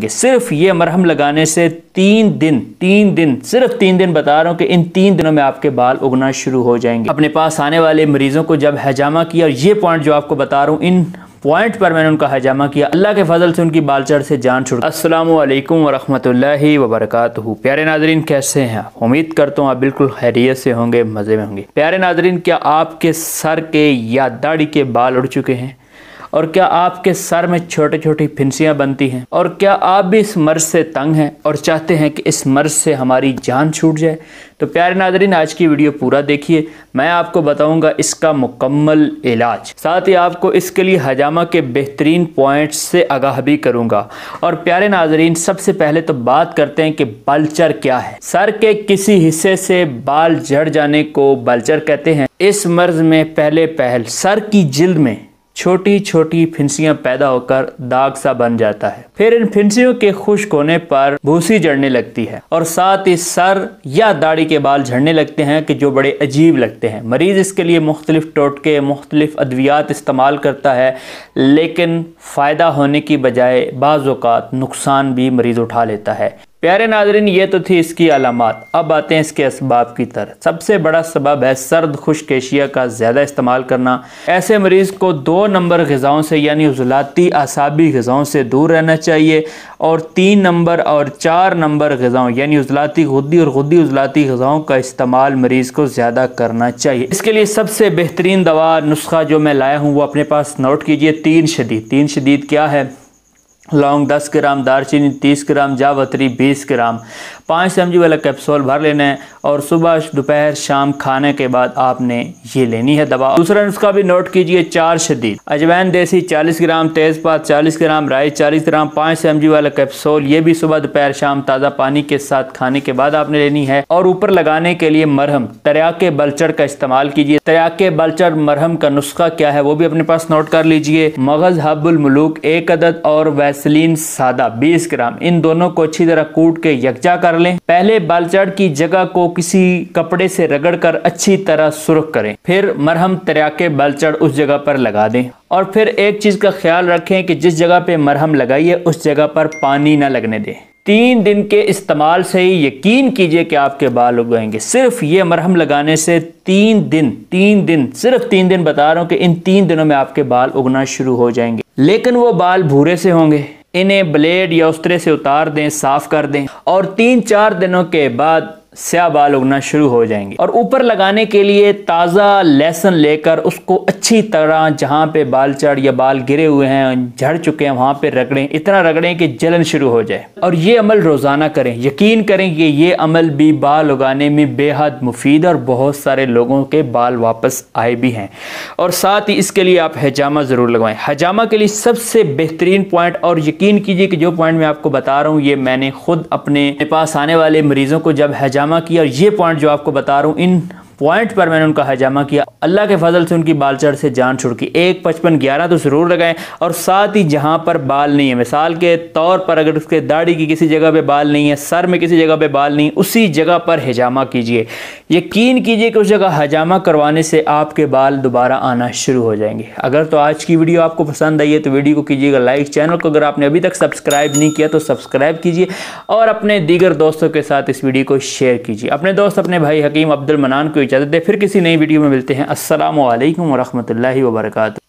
उगाएंगे। सिर्फ ये मरहम लगाने से 3 दिन सिर्फ 3 दिन बता रहा हूँ कि इन 3 दिनों में आपके बाल उगना शुरू हो जाएंगे। अपने पास आने वाले मरीजों को जब हैजामा किया, और ये पॉइंट जो आपको बता रहा हूँ, इन पॉइंट पर मैंने उनका हैजामा किया, अल्लाह के फजल से उनकी बालचड़ से जान छुड़। अस्सलामु अलैकुम वरहमतुल्लाहि वबरकातुहू। प्यारे नाजरीन, कैसे हैं आप? उम्मीद करता हूँ आप बिल्कुल खैरियत से होंगे, मज़े में होंगे। प्यारे नाजरीन, क्या आपके सर के या दाढ़ी के बाल उड़ चुके हैं? और क्या आपके सर में छोटी छोटी फिंसियाँ बनती हैं? और क्या आप भी इस मर्ज से तंग हैं और चाहते हैं कि इस मर्ज से हमारी जान छूट जाए? तो प्यारे नाज़रीन, आज की वीडियो पूरा देखिए, मैं आपको बताऊंगा इसका मुकम्मल इलाज, साथ ही आपको इसके लिए हैजामा के बेहतरीन पॉइंट्स से आगाह भी करूंगा। और प्यारे नाज़रीन, सबसे पहले तो बात करते हैं कि बालचर क्या है। सर के किसी हिस्से से बाल झड़ जाने को बालचर कहते हैं। इस मर्ज में पहल सर की जिल्द में छोटी छोटी फिंसियां पैदा होकर दाग सा बन जाता है। फिर इन फिंसियों के खुश्क होने पर भूसी जड़ने लगती है और साथ ही सर या दाढ़ी के बाल झड़ने लगते हैं कि जो बड़े अजीब लगते हैं। मरीज इसके लिए मुख्तलिफ टोटके, मुख्तलिफ अद्वियात इस्तेमाल करता है, लेकिन फ़ायदा होने की बजाय बाज़ औक़ात नुकसान भी मरीज उठा लेता है। प्यारे नाज़रीन, ये तो थी इसकी अलामात। अब आते हैं इसके असबाब की तरफ। सबसे बड़ा सबब है सर्द खुश्क एशिया का ज़्यादा इस्तेमाल करना। ऐसे मरीज़ को 2 नंबर ग़िज़ाओं से यानी उज़लाती आसाबी ग़िज़ाओं से दूर रहना चाहिए, और 3 नंबर और 4 नंबर ग़िज़ाओं यानी उज़लाती गुद्दी और गुद्दी उज़लाती ग़िज़ाओं का इस्तेमाल मरीज़ को ज़्यादा करना चाहिए। इसके लिए सबसे बेहतरीन दवा नुस्खा जो मैं लाया हूँ वो अपने पास नोट कीजिए। 3 शदीद। 3 शदीद क्या है? लौंग 10 ग्राम, दारचीनी 30 ग्राम, जावत्री 20 ग्राम, 5 mg वाला कैप्सूल भर लेना है, और सुबह दोपहर शाम खाने के बाद आपने ये लेनी है दवा। दूसरा नुस्खा भी नोट कीजिए। 4 शदीद। अजवैन देसी 40 ग्राम, तेज़पात 40 ग्राम, राई 40 ग्राम, 5 mg वाला कैप्सूल, ये भी सुबह दोपहर शाम ताज़ा पानी के साथ खाने के बाद आपने लेनी है। और ऊपर लगाने के लिए मरहम तरियाके बलचड़ का इस्तेमाल कीजिए। तरियाके बलचड़ मरहम का नुस्खा क्या है वो भी अपने पास नोट कर लीजिए। मगज़ हब्बुल मुलूक 1 अदद और वैसलीन सादा 20 ग्राम, इन दोनों को अच्छी तरह कूट के यकजा कर लें। पहले बालचड़ की जगह को किसी कपड़े से रगड़कर अच्छी तरह सुर्ख करें, फिर मरहम तरियाके बालचड़ उस जगह पर लगा दें। और फिर एक चीज का ख्याल रखें कि जिस जगह पे मरहम लगाइए उस जगह पर पानी ना लगने दें। 3 दिन के इस्तेमाल से ही यकीन कीजिए कि आपके बाल उगाएंगे। सिर्फ ये मरहम लगाने से 3 दिन सिर्फ 3 दिन बता रहा हूँ कि इन 3 दिनों में आपके बाल उगना शुरू हो जाएंगे। लेकिन वो बाल भूरे से होंगे। इन्हें ब्लेड या उस्तरे से उतार दें, साफ कर दें, और 3-4 दिनों के बाद स्याह बाल उगना शुरू हो जाएंगे। और ऊपर लगाने के लिए ताज़ा लहसुन लेकर उसको अच्छी तरह जहाँ पे बालचड़ या बाल गिरे हुए हैं, झड़ चुके हैं, वहाँ पे रगड़ें। इतना रगड़ें कि जलन शुरू हो जाए। और ये अमल रोज़ाना करें। यकीन करें कि ये अमल भी बाल उगाने में बेहद मुफीद, और बहुत सारे लोगों के बाल वापस आए भी हैं। और साथ ही इसके लिए आप हैजामा ज़रूर लगवाएं। हैजामा के लिए सबसे बेहतरीन पॉइंट, और यकीन कीजिए कि जो पॉइंट मैं आपको बता रहा हूँ ये मैंने खुद अपने पास आने वाले मरीज़ों को जब हैजामा किया, और ये पॉइंट जो आपको बता रहा हूँ, इन पॉइंट पर मैंने उनका हैजामा किया, अल्लाह के फजल से उनकी बालचड़ से जान छुड़की। 1 55 11 तो जरूर लगाएं। और साथ ही जहां पर बाल नहीं है, मिसाल के तौर पर अगर उसके दाढ़ी की किसी जगह पे बाल नहीं है, सर में किसी जगह पे बाल नहीं, उसी जगह पर हैजामा कीजिए। यकीन कीजिए कि उस जगह हैजामा करवाने से आपके बाल दोबारा आना शुरू हो जाएंगे। अगर तो आज की वीडियो आपको पसंद आई है तो वीडियो को कीजिएगा लाइक। चैनल को अगर आपने अभी तक सब्सक्राइब नहीं किया तो सब्सक्राइब कीजिए, और अपने दीगर दोस्तों के साथ इस वीडियो को शेयर कीजिए। अपने दोस्त अपने भाई हकीम अब्दुल मनान को इजाज़त दे। फिर किसी नई वीडियो में मिलते हैं। अस्सलामु अलैकुम वरहमतुल्लाहि वबरकातुहू।